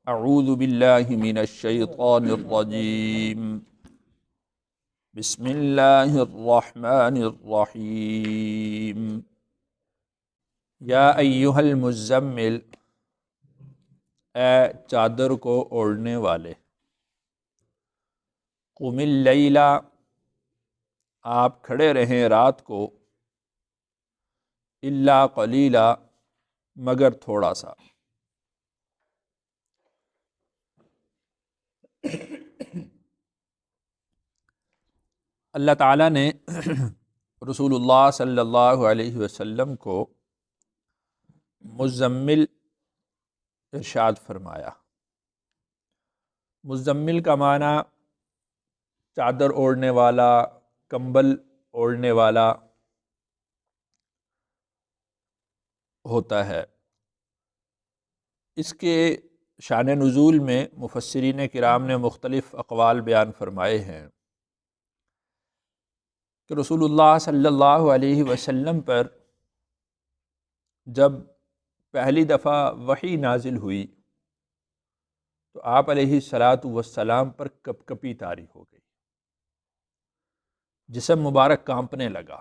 اعوذ باللہ من الشیطان الرجیم بسم اللہ الرحمن الرحیم یا ایہا المزمل، اے چادر کو اوڑھنے والے، قم اللیل، آپ کھڑے رہیں رات کو، الا قلیلا، مگر تھوڑا سا۔ اللہ تعالیٰ نے رسول اللہ صلی اللہ علیہ وسلم کو مزمل ارشاد فرمایا۔ مزمل کا معنی چادر اوڑھنے والا، کمبل اوڑھنے والا ہوتا ہے۔ اس کے شان نزول میں مفسرین کرام نے مختلف اقوال بیان فرمائے ہیں کہ رسول اللہ صلی اللہ علیہ وسلم پر جب پہلی دفعہ وحی نازل ہوئی تو آپ علیہ السلام پر کپ کپی طاری ہو گئی، جسم مبارک کانپنے لگا۔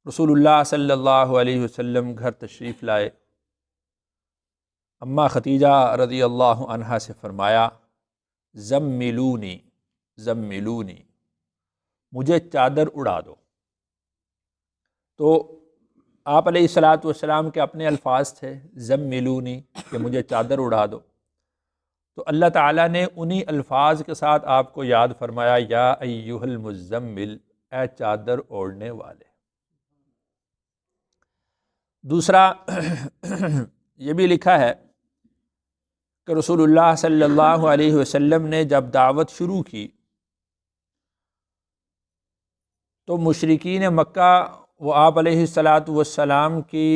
رسول اللہ صلی اللہ علیہ وسلم گھر تشریف لائے، اماں ختیجہ رضی اللہ عنہا سے فرمایا، زملونی زملونی، مجھے چادر اڑا دو۔ تو آپ علیہ السلام کے اپنے الفاظ تھے، زملونی، کہ مجھے چادر اڑا دو۔ تو اللہ تعالیٰ نے انہی الفاظ کے ساتھ آپ کو یاد فرمایا، یا ایہا المزمل، اے چادر اوڑھنے والے۔ دوسرا یہ بھی لکھا ہے کہ رسول اللہ صلی اللہ علیہ وسلم نے جب دعوت شروع کی تو مشرکین مکہ وہ آپ علیہ السلام کی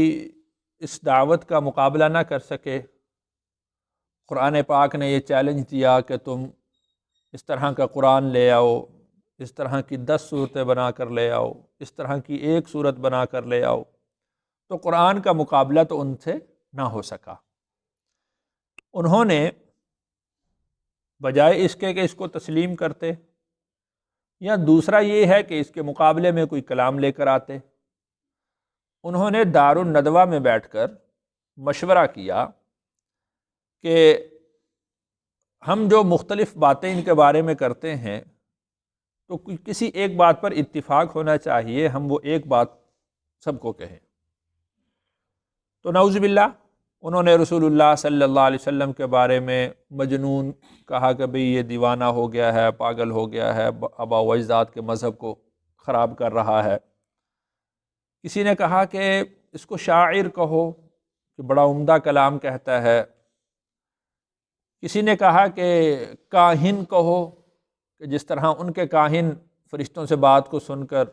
اس دعوت کا مقابلہ نہ کر سکے۔ قرآن پاک نے یہ چیلنج دیا کہ تم اس طرح کا قرآن لے آؤ، اس طرح کی 10 صورتیں بنا کر لے آؤ، اس طرح کی ایک صورت بنا کر لے آؤ۔ تو قرآن کا مقابلہ تو ان سے نہ ہو سکا۔ انہوں نے بجائے اس کے کہ اس کو تسلیم کرتے، یا دوسرا یہ ہے کہ اس کے مقابلے میں کوئی کلام لے کر آتے، انہوں نے دار الندوہ میں بیٹھ کر مشورہ کیا کہ ہم جو مختلف باتیں ان کے بارے میں کرتے ہیں تو کسی ایک بات پر اتفاق ہونا چاہیے، ہم وہ ایک بات سب کو کہیں۔ تو نعوذ باللہ انہوں نے رسول اللہ صلی اللہ علیہ وسلم کے بارے میں مجنون کہا کہ بھئی یہ دیوانہ ہو گیا ہے، پاگل ہو گیا ہے، آباء و اجداد کے مذہب کو خراب کر رہا ہے۔ کسی نے کہا کہ اس کو شاعر کہو کہ بڑا عمدہ کلام کہتا ہے۔ کسی نے کہا کہ کاہن کہو کہ جس طرح ان کے کاہن فرشتوں سے بات کو سن کر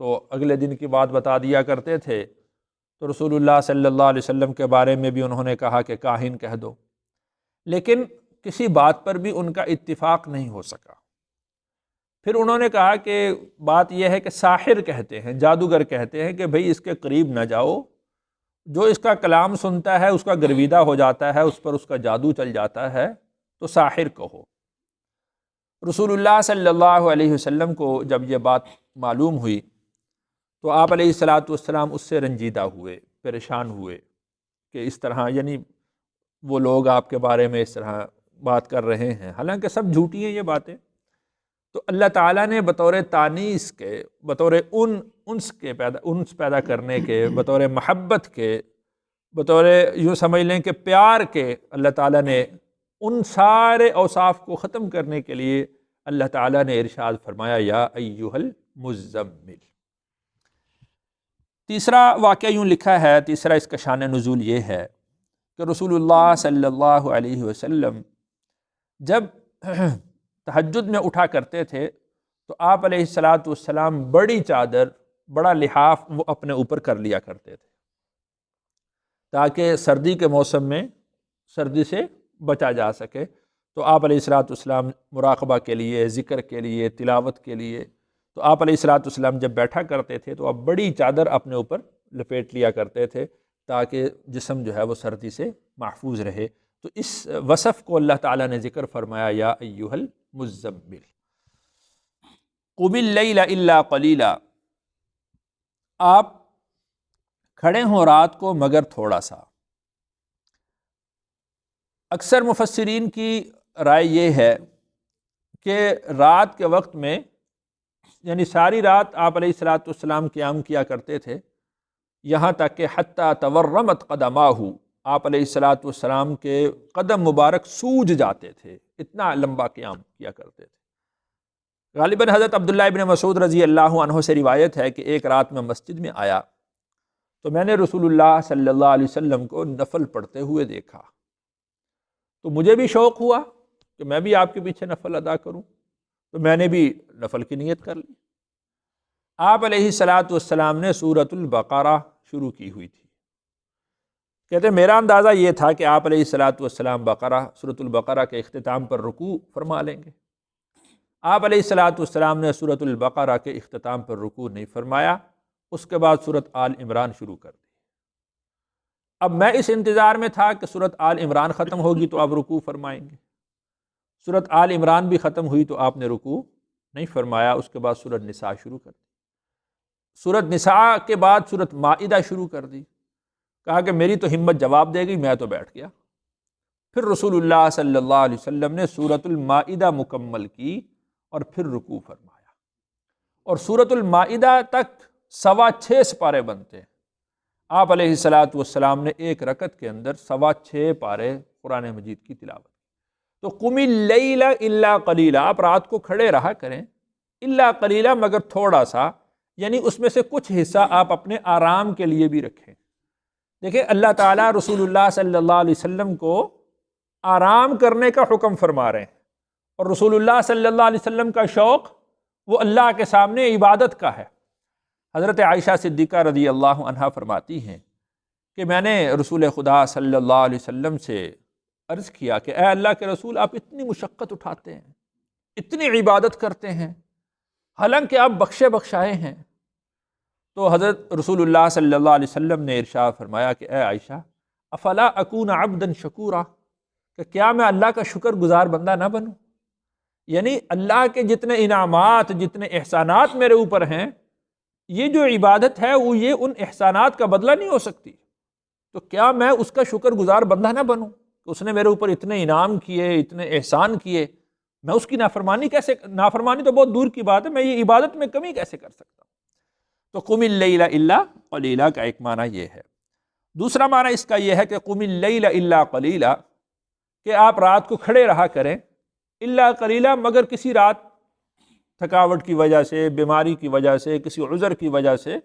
تو اگلے دن کی بات بتا دیا کرتے تھے، تو رسول اللہ صلی اللہ علیہ وسلم کے بارے میں بھی انہوں نے کہا کہ کاہن کہہ دو۔ لیکن کسی بات پر بھی ان کا اتفاق نہیں ہو سکا۔ پھر انہوں نے کہا کہ بات یہ ہے کہ ساحر کہتے ہیں، جادوگر کہتے ہیں کہ بھئی اس کے قریب نہ جاؤ، جو اس کا کلام سنتا ہے اس کا گرویدہ ہو جاتا ہے، اس پر اس کا جادو چل جاتا ہے، تو ساحر کہو۔ رسول اللہ صلی اللہ علیہ وسلم کو جب یہ بات معلوم ہوئی تو آپ علیہ السلام اس سے رنجیدہ ہوئے، پریشان ہوئے کہ اس طرح یعنی وہ لوگ آپ کے بارے میں اس طرح بات کر رہے ہیں، حالانکہ سب جھوٹی ہیں یہ باتیں۔ تو اللہ تعالیٰ نے بطور تانیث کے، بطور انس پیدا کرنے کے، بطور محبت کے، بطور یوں سمجھ لیں کہ پیار کے، اللہ تعالیٰ نے ان سارے اوصاف کو ختم کرنے کے لیے اللہ تعالیٰ نے ارشاد فرمایا، یا ایہا المزمل۔ تیسرا واقعہ یوں لکھا ہے، تیسرا اس کا شان نزول یہ ہے کہ رسول اللہ صلی اللہ علیہ وسلم جب تہجد میں اٹھا کرتے تھے تو آپ علیہ السلام بڑی چادر، بڑا لحاف وہ اپنے اوپر کر لیا کرتے تھے تاکہ سردی کے موسم میں سردی سے بچا جا سکے۔ تو آپ علیہ السلام مراقبہ کے لیے، ذکر کے لیے، تلاوت کے لیے، تو آپ علیہ السلام جب بیٹھا کرتے تھے تو آپ بڑی چادر اپنے اوپر لپیٹ لیا کرتے تھے تاکہ جسم جو ہے وہ سردی سے محفوظ رہے۔ تو اس وصف کو اللہ تعالیٰ نے ذکر فرمایا، یا ایھا المزمل قم اللیل الا قلیلا، آپ کھڑے ہوں رات کو مگر تھوڑا سا۔ اکثر مفسرین کی رائے یہ ہے کہ رات کے وقت میں یعنی ساری رات آپ علیہ الصلاۃ والسلام قیام کیا کرتے تھے، یہاں تک کہ حتیٰ تورمت قدماہ، آپ علیہ الصلاۃ والسلام کے قدم مبارک سوج جاتے تھے، اتنا لمبا قیام کیا کرتے تھے۔ غالباً حضرت عبداللہ ابن مسعود رضی اللہ عنہ سے روایت ہے کہ ایک رات میں مسجد میں آیا تو میں نے رسول اللہ صلی اللہ علیہ وسلم کو نفل پڑھتے ہوئے دیکھا، تو مجھے بھی شوق ہوا کہ میں بھی آپ کے پیچھے نفل ادا کروں، تو میں نے بھی نفل کی نیت کر لی۔ آپ علیہ الصلاۃ والسلام نے سورۃ البقرہ شروع کی ہوئی تھی۔ کہتے ہیں میرا اندازہ یہ تھا کہ آپ علیہ الصلاۃ والسلام سورۃ البقرہ کے اختتام پر رکوع فرما لیں گے۔ آپ علیہ الصلاۃ والسلام نے سورۃ البقرہ کے اختتام پر رکوع نہیں فرمایا، اس کے بعد سورۃ آل عمران شروع کر دی۔ اب میں اس انتظار میں تھا کہ سورۃ آل عمران ختم ہوگی تو آپ رکوع فرمائیں گے۔ سورۃ آل عمران بھی ختم ہوئی تو آپ نے رکوع نہیں فرمایا، اس کے بعد سورۃ نساء شروع کر دی۔ سورۃ نساء کے بعد سورۃ مائدہ شروع کر دی، کہا کہ میری تو ہمت جواب دے گی، میں تو بیٹھ گیا۔ پھر رسول اللہ صلی اللہ علیہ وسلم نے سورۃ المائدہ مکمل کی اور پھر رکوع فرمایا، اور سورۃ المائدہ تک 6.25 سپارے بنتے ہیں۔ آپ علیہ الصلاۃ والسلام نے ایک رکعت کے اندر 6.25 پارے قرآن مجید کی تلاوت۔ تو قم اللیل الا قلیلا، آپ رات کو کھڑے رہا کریں، الا قلیلا مگر تھوڑا سا، یعنی اس میں سے کچھ حصہ آپ اپنے آرام کے لیے بھی رکھیں۔ دیکھیں اللہ تعالیٰ رسول اللہ صلی اللہ علیہ وسلم کو آرام کرنے کا حکم فرما رہے ہیں، اور رسول اللہ صلی اللہ علیہ وسلم کا شوق وہ اللہ کے سامنے عبادت کا ہے۔ حضرت عائشہ صدیقہ رضی اللہ عنہا فرماتی ہیں کہ میں نے رسول خدا صلی اللہ علیہ وسلم سے عرض کیا کہ اے اللہ کے رسول، آپ اتنی مشقت اٹھاتے ہیں، اتنی عبادت کرتے ہیں، حالانکہ آپ بخشے بخشائے ہیں۔ تو حضرت رسول اللہ صلی اللہ علیہ وسلم نے ارشاد فرمایا کہ اے عائشہ، افلا اکون عبدا شکورا، کہ کیا میں اللہ کا شکر گزار بندہ نہ بنوں؟ یعنی اللہ کے جتنے انعامات، جتنے احسانات میرے اوپر ہیں، یہ جو عبادت ہے وہ یہ ان احسانات کا بدلہ نہیں ہو سکتی، تو کیا میں اس کا شکر گزار بندہ نہ بنوں کہ اس نے میرے اوپر اتنے انعام کیے، اتنے احسان کیے، میں اس کی نافرمانی تو بہت دور کی بات ہے، میں یہ عبادت میں کمی کیسے کر سکتا ہوں؟ تو قم اللیل الا قلیلا کا ایک معنی یہ ہے۔ دوسرا معنی اس کا یہ ہے کہ قم اللیل الا قلیلا، کہ آپ رات کو کھڑے رہا کریں، الا قلیلا مگر کسی رات تھکاوٹ کی وجہ سے، بیماری کی وجہ سے، کسی عذر کی وجہ سے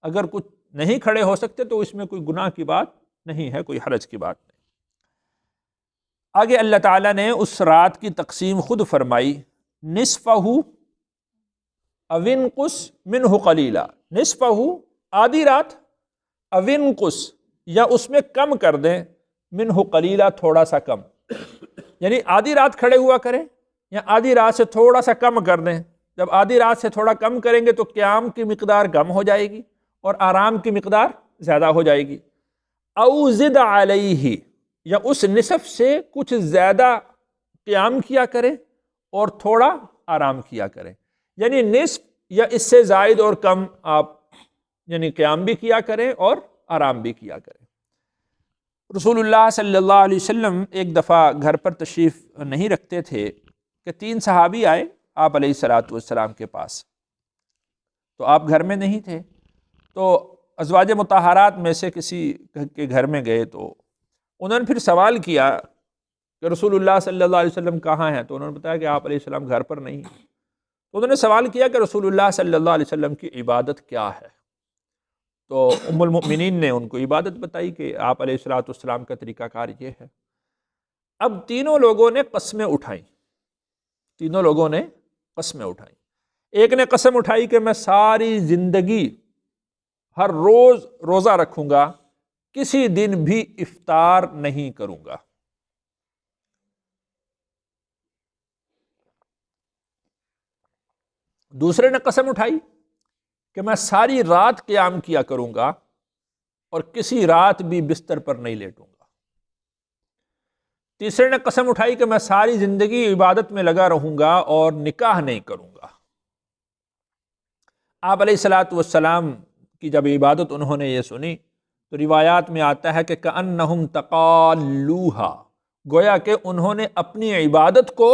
اگر کچھ نہیں کھڑے ہو سکتے تو اس میں کوئی گناہ کی بات نہیں ہے، کوئی حرج کی بات نہیں۔ آگے اللہ تعالیٰ نے اس رات کی تقسیم خود فرمائی، نصفہ او انقص منہ قلیلا، نصفہ آدھی رات، او انقص یا اس میں کم کر دیں، منہ قلیلا تھوڑا سا کم، یعنی آدھی رات کھڑے ہوا کریں یا آدھی رات سے تھوڑا سا کم کر دیں۔ جب آدھی رات سے تھوڑا کم کریں گے تو قیام کی مقدار کم ہو جائے گی اور آرام کی مقدار زیادہ ہو جائے گی۔ او زد علیہ، یا اس نصف سے کچھ زیادہ قیام کیا کریں اور تھوڑا آرام کیا کریں، یعنی نصف یا اس سے زائد اور کم آپ یعنی قیام بھی کیا کریں اور آرام بھی کیا کریں۔ رسول اللہ صلی اللہ علیہ وسلم ایک دفعہ گھر پر تشریف نہیں رکھتے تھے کہ 3 صحابی آئے آپ علیہ الصلاۃ والسلام کے پاس، تو آپ گھر میں نہیں تھے، تو ازواج مطہرات میں سے کسی کے گھر میں گئے، تو انہوں نے پھر سوال کیا کہ رسول اللہ صلی اللہ علیہ وسلم کہاں ہیں؟ تو انہوں نے بتایا کہ آپ علیہ السلام گھر پر نہیں ہیں۔ تو انہوں نے سوال کیا کہ رسول اللہ صلی اللہ علیہ وسلم کی عبادت کیا ہے؟ تو ام المؤمنین نے ان کو عبادت بتائی کہ آپ علیہ الصلوۃ والسلام کا طریقہ کار یہ ہے۔ اب تینوں لوگوں نے قسمیں اٹھائیں، ایک نے قسم اٹھائی کہ میں ساری زندگی ہر روز روزہ رکھوں گا، کسی دن بھی افطار نہیں کروں گا۔ دوسرے نے قسم اٹھائی کہ میں ساری رات قیام کیا کروں گا اور کسی رات بھی بستر پر نہیں لیٹوں گا۔ تیسرے نے قسم اٹھائی کہ میں ساری زندگی عبادت میں لگا رہوں گا اور نکاح نہیں کروں گا۔ آپ علیہ الصلاۃ والسلام کی جب عبادت انہوں نے یہ سنی تو روایات میں آتا ہے کہ کأنہم تقالوہا، گویا کہ انہوں نے اپنی عبادت کو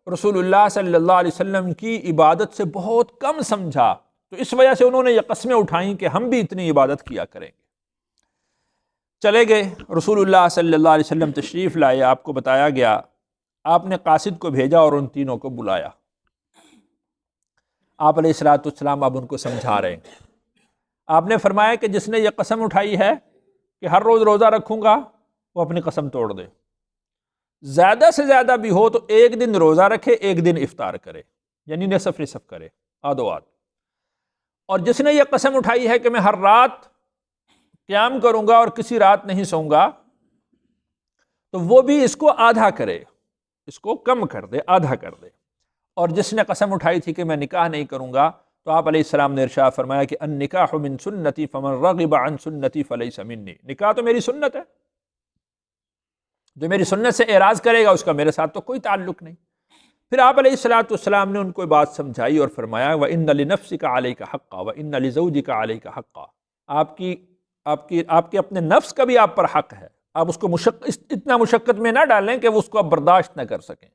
رسول اللہ صلی اللہ علیہ وسلم کی عبادت سے بہت کم سمجھا، تو اس وجہ سے انہوں نے یہ قسمیں اٹھائیں کہ ہم بھی اتنی عبادت کیا کریں گے۔ چلے گئے، رسول اللہ صلی اللہ علیہ وسلم تشریف لائے، آپ کو بتایا گیا، آپ نے قاصد کو بھیجا اور ان تینوں کو بلایا۔ آپ علیہ الصلوۃ والسلام اب ان کو سمجھا رہے ہیں۔ آپ نے فرمایا کہ جس نے یہ قسم اٹھائی ہے کہ ہر روز روزہ رکھوں گا، وہ اپنی قسم توڑ دے، زیادہ سے زیادہ بھی ہو تو ایک دن روزہ رکھے، ایک دن افطار کرے، یعنی نصف نصف کرے، آدھو آدھ۔ اور جس نے یہ قسم اٹھائی ہے کہ میں ہر رات قیام کروں گا اور کسی رات نہیں سوؤں گا، تو وہ بھی اس کو آدھا کرے، اس کو کم کر دے، آدھا کر دے۔ اور جس نے قسم اٹھائی تھی کہ میں نکاح نہیں کروں گا، تو آپ علیہ السلام نے ارشاد فرمایا کہ النکاح من سنتی فمن رغب عن سنتی فلیس منی، نکاح تو میری سنت ہے، جو میری سنت سے اعراض کرے گا اس کا میرے ساتھ تو کوئی تعلق نہیں۔ پھر آپ علیہ الصلوۃ والسلام نے ان کو بات سمجھائی اور فرمایا وَإِنَّ لِنَفْسِكَ عَلَيْكَ حَقًّا وَإِنَّ لِزَوْجِكَ عَلَيْكَ حَقًّا، آپ کے اپنے نفس کا بھی آپ پر حق ہے، آپ اس کو اتنا مشقت میں نہ ڈالیں کہ وہ اس کو آپ برداشت نہ کر سکیں۔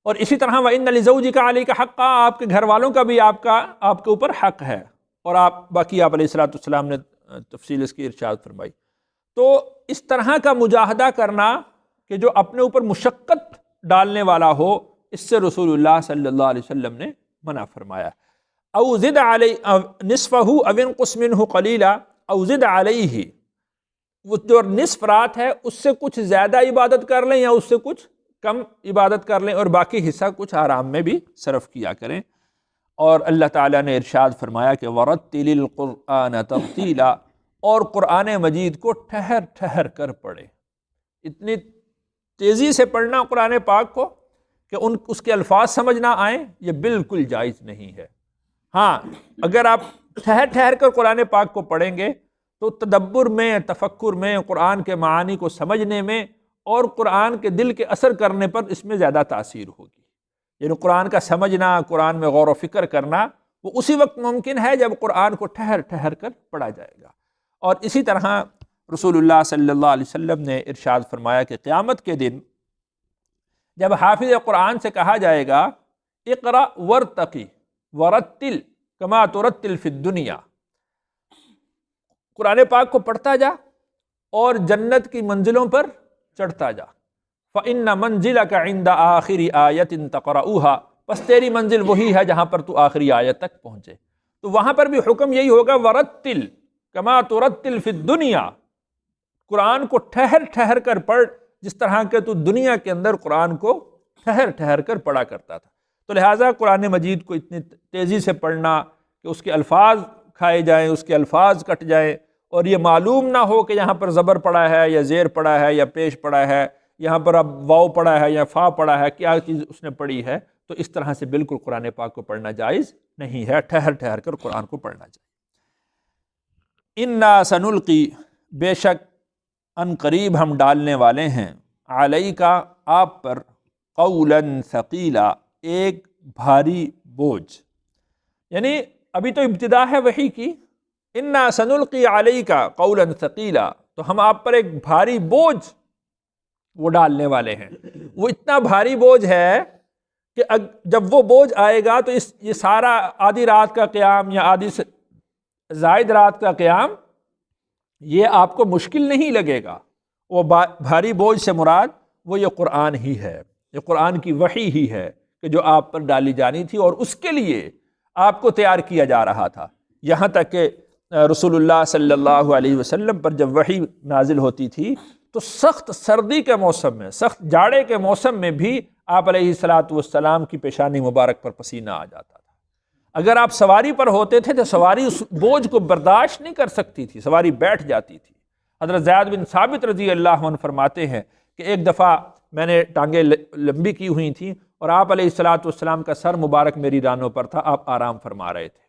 اور اسی طرح وَإِنَّ لِزَوْجِكَ عَلَيْكَ حَقًّا، آپ کے گھر والوں کا بھی آپ کے اوپر حق ہے۔ اور باقی آپ علیہ الصلوۃ والسلام نے تفصیل اس کی ارشاد فرمائی۔ تو اس طرح کا مجاہدہ کرنا کہ جو اپنے اوپر مشقت ڈالنے والا ہو، اس سے رسول اللہ صلی اللہ علیہ وسلم نے منع فرمایا۔ او زد علی نصفہ او انقص منہ قلیلا او زد علیہ، وہ جو نصف رات ہے اس سے کچھ زیادہ عبادت کر لیں یا اس سے کچھ کم عبادت کر لیں، اور باقی حصہ کچھ آرام میں بھی صرف کیا کریں۔ اور اللہ تعالیٰ نے ارشاد فرمایا کہ وَرَتِّلِ الْقُرْآنَ تَرْتِيلًا، اور قرآن مجید کو ٹھہر ٹھہر کر پڑھے، اتنی تیزی سے پڑھنا قرآن پاک کو کہ اس کے الفاظ سمجھ نہ آئیں، یہ بالکل جائز نہیں ہے۔ ہاں، اگر آپ ٹھہر ٹھہر کر قرآن پاک کو پڑھیں گے تو تدبر میں، تفکر میں، قرآن کے معانی کو سمجھنے میں اور قرآن کے دل کے اثر کرنے پر اس میں زیادہ تاثیر ہوگی۔ یعنی قرآن کا سمجھنا، قرآن میں غور و فکر کرنا، وہ اسی وقت ممکن ہے جب قرآن کو ٹھہر ٹھہر کر پڑھا جائے گا۔ اور اسی طرح رسول اللہ صلی اللہ علیہ وسلم نے ارشاد فرمایا کہ قیامت کے دن جب حافظ قرآن سے کہا جائے گا اقرأ ورتقی ورتل کما ترتل فی الدنیا، قرآن پاک کو پڑھتا جا اور جنت کی منزلوں پر چڑھتا جا، فإن منزلک عند آخر آیت تقرؤها، بس تیری منزل وہی ہے جہاں پر تو آخری آیت تک پہنچے۔ تو وہاں پر بھی حکم یہی ہوگا ورتل کما ترتل فی الدنیا، قرآن کو ٹھہر ٹھہر کر پڑھ جس طرح کہ تو دنیا کے اندر قرآن کو ٹھہر ٹھہر کر پڑھا کرتا تھا۔ تو لہٰذا قرآن مجید کو اتنی تیزی سے پڑھنا کہ اس کے الفاظ کھائے جائیں، اس کے الفاظ کٹ جائیں، اور یہ معلوم نہ ہو کہ یہاں پر زبر پڑا ہے یا زیر پڑا ہے یا پیش پڑا ہے، یہاں پر اب واو پڑا ہے یا فا پڑا ہے، کیا چیز اس نے پڑھی ہے، تو اس طرح سے بالکل قرآن پاک کو پڑھنا جائز نہیں ہے، ٹھہر ٹھہر کر قرآن کو پڑھنا چاہیے۔ انا سنلقی، بے شک ان قریب ہم ڈالنے والے ہیں، علیک آپ پر، قولا ثقیلا ایک بھاری بوجھ، یعنی ابھی تو ابتدا ہے وحی کی، انا سنلقی علیک قولا ثقیلا، تو ہم آپ پر ایک بھاری بوجھ وہ ڈالنے والے ہیں۔ وہ اتنا بھاری بوجھ ہے کہ جب وہ بوجھ آئے گا تو یہ سارا آدھی رات کا قیام یا آدھی سے زائد رات کا قیام یہ آپ کو مشکل نہیں لگے گا۔ وہ بھاری بوجھ سے مراد وہ یہ قرآن ہی ہے، یہ قرآن کی وحی ہی ہے کہ جو آپ پر ڈالی جانی تھی اور اس کے لیے آپ کو تیار کیا جا رہا تھا۔ یہاں تک کہ رسول اللہ صلی اللہ علیہ وسلم پر جب وحی نازل ہوتی تھی تو سخت سردی کے موسم میں، سخت جاڑے کے موسم میں بھی آپ علیہ الصلاۃ والسلام کی پیشانی مبارک پر پسینہ آ جاتا تھا۔ اگر آپ سواری پر ہوتے تھے تو سواری اس بوجھ کو برداشت نہیں کر سکتی تھی، سواری بیٹھ جاتی تھی۔ حضرت زید بن ثابت رضی اللہ عنہ فرماتے ہیں کہ ایک دفعہ میں نے ٹانگیں لمبی کی ہوئی تھیں اور آپ علیہ الصلاۃ والسلام کا سر مبارک میری رانوں پر تھا، آپ آرام فرما رہے تھے۔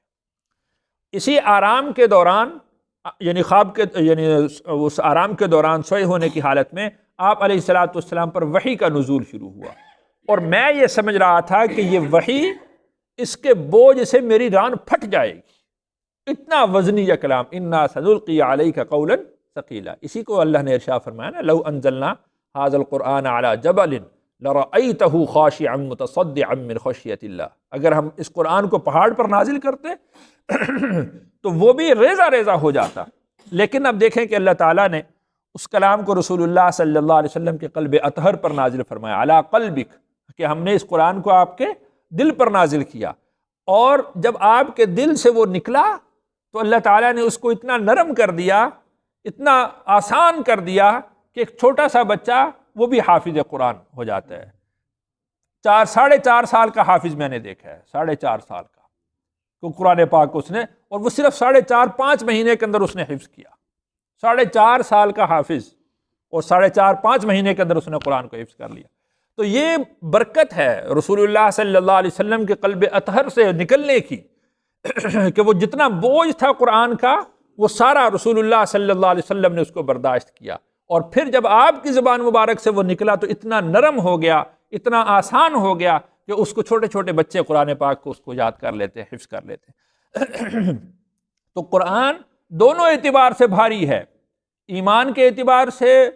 اسی آرام کے دوران یعنی خواب کے یعنی اس آرام کے دوران سوئے ہونے کی حالت میں آپ علیہ الصلاۃ والسلام پر وحی کا نزول شروع ہوا، اور میں یہ سمجھ رہا تھا کہ یہ وحی اس کے بوجھ سے میری ران پھٹ جائے گی، اتنا وزنی یہ کلام، انا سنلقی علیک قولا ثقیلا۔ اسی کو اللہ نے ارشاد فرمایا نا، لو انزلنا ھذا القرآن علی جبل لرأیتہ خاشعا متصدعا من خشیۃ اللہ، اگر ہم اس قرآن کو پہاڑ پر نازل کرتے تو وہ بھی ریزہ ریزہ ہو جاتا۔ لیکن اب دیکھیں کہ اللہ تعالیٰ نے اس کلام کو رسول اللہ صلی اللہ علیہ وسلم کے قلب اطہر پر نازل فرمایا، علی قلبک، کہ ہم نے اس قرآن کو آپ کے دل پر نازل کیا، اور جب آپ کے دل سے وہ نکلا تو اللہ تعالیٰ نے اس کو اتنا نرم کر دیا، اتنا آسان کر دیا کہ ایک چھوٹا سا بچہ وہ بھی حافظ قرآن ہو جاتا ہے۔ 4.5 سال کا حافظ میں نے دیکھا ہے، 4.5 سال کا، تو قرآن پاک اس نے، اور وہ صرف 4.5 مہینے کے اندر اس نے حفظ کیا، 4.5 سال کا حافظ، اور 4.5 مہینے کے اندر اس نے قرآن کو حفظ کر لیا۔ تو یہ برکت ہے رسول اللہ صلی اللہ علیہ وسلم کے قلب اطہر سے نکلنے کی کہ وہ جتنا بوجھ تھا قرآن کا وہ سارا رسول اللہ صلی اللہ علیہ وسلم نے اس کو برداشت کیا، اور پھر جب آپ کی زبان مبارک سے وہ نکلا تو اتنا نرم ہو گیا، اتنا آسان ہو گیا کہ اس کو چھوٹے چھوٹے بچے قرآن پاک کو اس کو یاد کر لیتے، حفظ کر لیتے۔ تو قرآن دونوں اعتبار سے بھاری ہے، ایمان کے اعتبار سے،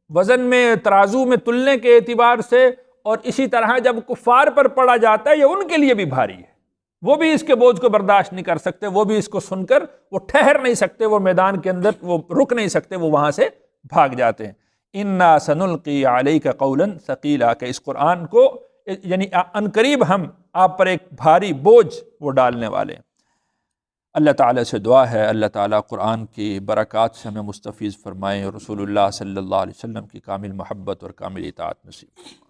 وزن میں ترازو میں تلنے کے اعتبار سے، اور اسی طرح جب کفار پر پڑا جاتا ہے یہ ان کے لیے بھی بھاری ہے، وہ بھی اس کے بوجھ کو برداشت نہیں کر سکتے، وہ بھی اس کو سن کر وہ ٹھہر نہیں سکتے، وہ میدان کے اندر وہ رک نہیں سکتے، وہ وہاں سے بھاگ جاتے ہیں۔ انا سنلقی علیک قولا ثقیلا، کہ اس قرآن کو یعنی عنقریب ہم آپ پر ایک بھاری بوجھ وہ ڈالنے والے ہیں۔ اللہ تعالیٰ سے دعا ہے اللہ تعالیٰ قرآن کی برکات سے ہمیں مستفیض فرمائیں، اور رسول اللہ صلی اللہ علیہ وسلم کی کامل محبت اور کامل اطاعت نصیب۔